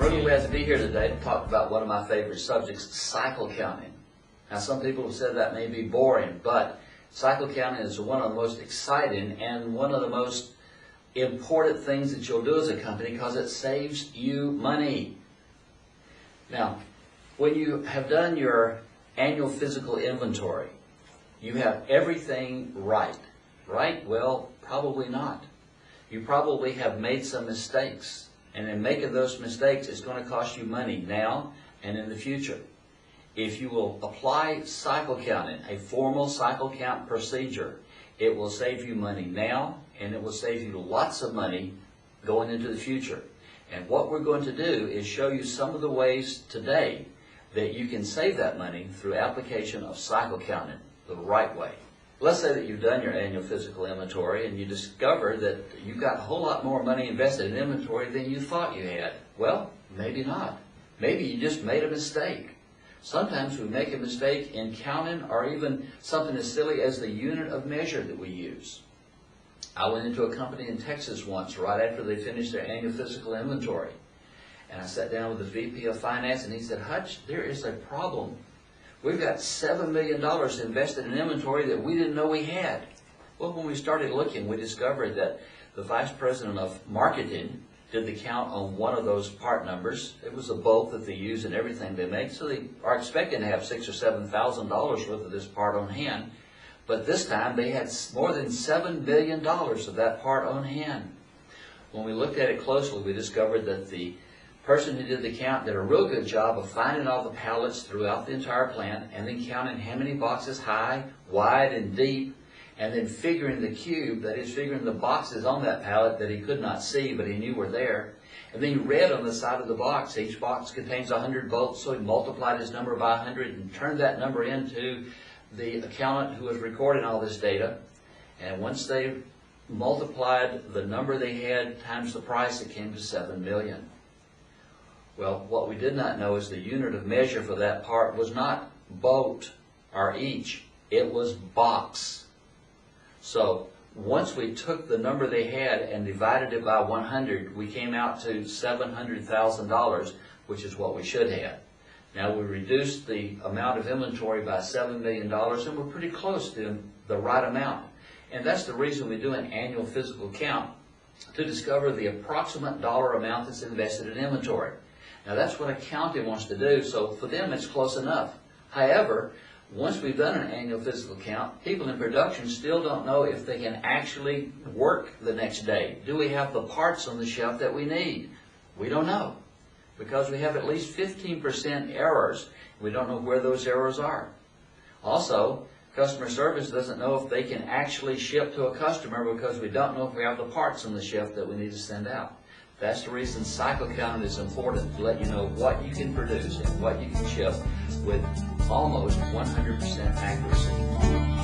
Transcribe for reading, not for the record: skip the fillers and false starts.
really glad to be here today to talk about one of my favorite subjects, cycle counting. Now, some people have said that may be boring, but cycle counting is one of the most exciting and one of the most important things that you'll do as a company because it saves you money. Now, when you have done your annual physical inventory, you have everything right. Right? Well, probably not. You probably have made some mistakes. And in making those mistakes, it's going to cost you money now and in the future. If you will apply cycle counting, a formal cycle count procedure, it will save you money now and it will save you lots of money going into the future. And what we're going to do is show you some of the ways today that you can save that money through application of cycle counting the right way. Let's say that you've done your annual physical inventory and you discover that you've got a whole lot more money invested in inventory than you thought you had. Well, maybe not. Maybe you just made a mistake. Sometimes we make a mistake in counting or even something as silly as the unit of measure that we use. I went into a company in Texas once right after they finished their annual physical inventory. And I sat down with the VP of Finance and he said, "Hutch, there is a problem. We've got $7 million invested in inventory that we didn't know we had." Well, when we started looking, we discovered that the Vice President of Marketing did the count on one of those part numbers. It was a bolt that they use in everything they make, so they are expecting to have $6,000 or $7,000 worth of this part on hand. But this time they had more than $7 billion of that part on hand. When we looked at it closely, we discovered that the person who did the count did a real good job of finding all the pallets throughout the entire plant and then counting how many boxes high, wide, and deep, and then figuring the cube, that is figuring the boxes on that pallet that he could not see but he knew were there. And then he read on the side of the box, each box contains 100 bolts, so he multiplied his number by 100 and turned that number into the accountant who was recording all this data. And once they multiplied the number they had times the price, it came to $7 million. Well, what we did not know is the unit of measure for that part was not bolt or each, it was box. So once we took the number they had and divided it by 100, we came out to $700,000, which is what we should have. Now we reduced the amount of inventory by $7 million and we're pretty close to the right amount. And that's the reason we do an annual physical count, to discover the approximate dollar amount that's invested in inventory. Now that's what accounting wants to do, so for them it's close enough. However, once we've done an annual physical count, people in production still don't know if they can actually work the next day. Do we have the parts on the shelf that we need? We don't know, because we have at least 15% errors. We don't know where those errors are. Also, customer service doesn't know if they can actually ship to a customer because we don't know if we have the parts on the shelf that we need to send out. That's the reason cycle counting is important, to let you know what you can produce and what you can ship with almost 100% accuracy.